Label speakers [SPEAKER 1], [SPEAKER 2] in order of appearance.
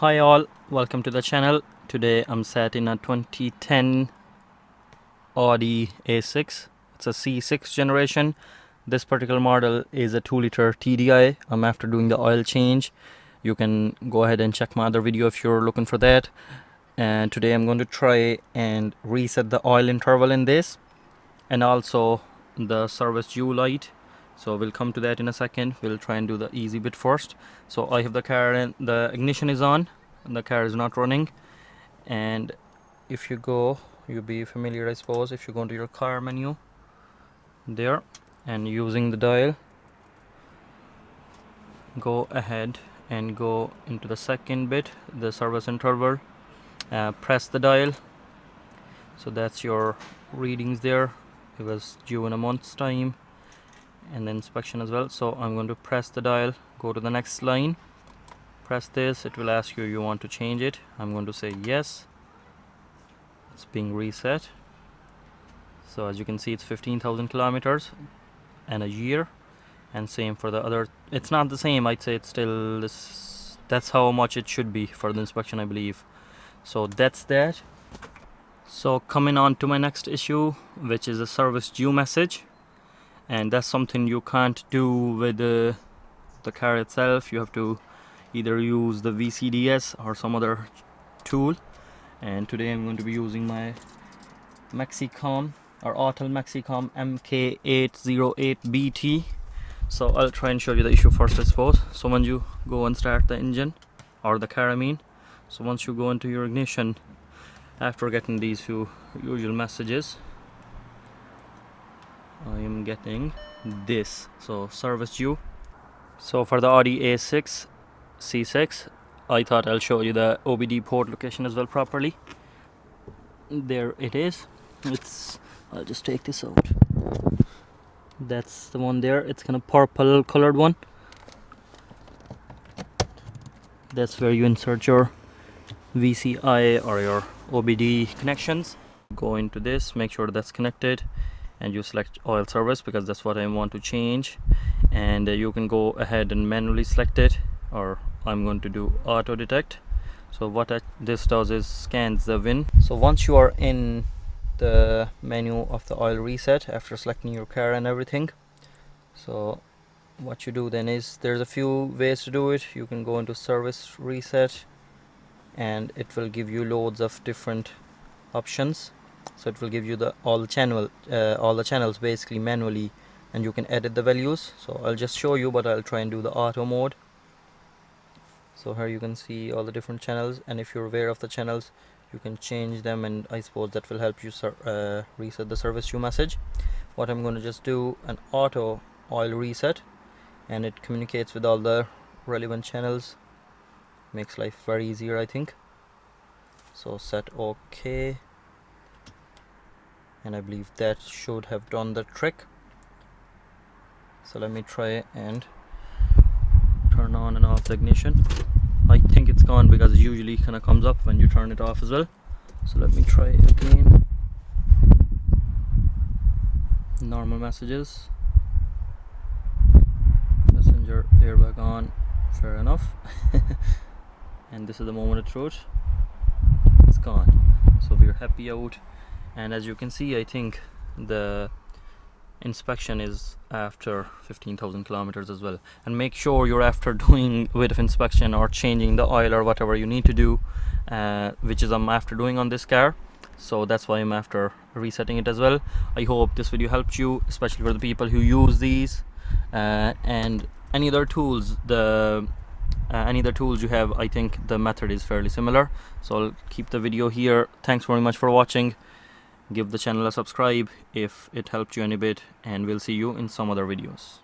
[SPEAKER 1] Hi all, welcome to the channel. Today I'm sat in a 2010 Audi A6. It's a C6 generation. This particular model is a 2-liter TDI. I'm after doing the oil change. You can go ahead and check my other video if you're looking for that. And today I'm going to try and reset the oil interval in this, and also the service due light. So we'll come to that in a second. We'll try and do the easy bit first. So I have the car and the ignition is on and the car is not running. And if you go, you'll be familiar, I suppose, if you go into your car menu there and using the dial, go ahead and go into the second bit, the service interval, press the dial. So that's your readings there. It was due in a month's time, and the inspection as well. So I'm going to press the dial, go to the next line, press this. It will ask you want to change it. I'm going to say yes. It's being reset. So as you can see, it's 15,000 kilometers and a year, and same for the other. It's not the same, I'd say it's still this. That's how much it should be for the inspection, I believe. So that's that. So coming on to my next issue, which is a service due message, and that's something you can't do with the car itself. You have to either use the VCDS or some other tool, and today I'm going to be using my Maxicom or Autel Maxicom MK808 BT. So I'll try and show you the issue first, I suppose. So when you go and start the engine, or the car I mean, so once you go into your ignition, after getting these few usual messages, I am getting this. So service due. So for the Audi A6 C6, I thought I'll show you the Obd Port location as well properly. There it is. I'll just take this out. That's the one there. It's kind of purple colored one. That's where you insert your VCI or your Obd connections. Go into this, make sure that's connected, and you select oil service because that's what I want to change. And you can go ahead and manually select it, or I'm going to do auto detect. So what this does is scans the VIN. So once you are in the menu of the oil reset after selecting your car and everything, so what you do then is, there's a few ways to do it. You can go into service reset, and it will give you loads of different options. So it will give you all the channels basically manually, and you can edit the values. So I'll just show you, but I'll try and do the auto mode. So here you can see all the different channels, and if you're aware of the channels, you can change them, and I suppose that will help you reset the service due message. What I'm going to just do an auto oil reset, and it communicates with all the relevant channels. Makes life very easier, I think. So set OK, and I believe that should have done the trick. So let me try and turn on and off the ignition. I think it's gone because it usually kind of comes up when you turn it off as well. So let me try again. Normal messages. Passenger airbag on. Fair enough. And this is the moment of truth. It's gone. So we're happy out. And as you can see, I think the inspection is after 15,000 kilometers as well. And make sure you're after doing a bit of inspection or changing the oil or whatever you need to do, which is I'm after doing on this car. So that's why I'm after resetting it as well. I hope this video helped you, especially for the people who use these, and any other tools. Any other tools you have, I think the method is fairly similar. So I'll keep the video here. Thanks very much for watching. Give the channel a subscribe if it helped you any bit, and we'll see you in some other videos.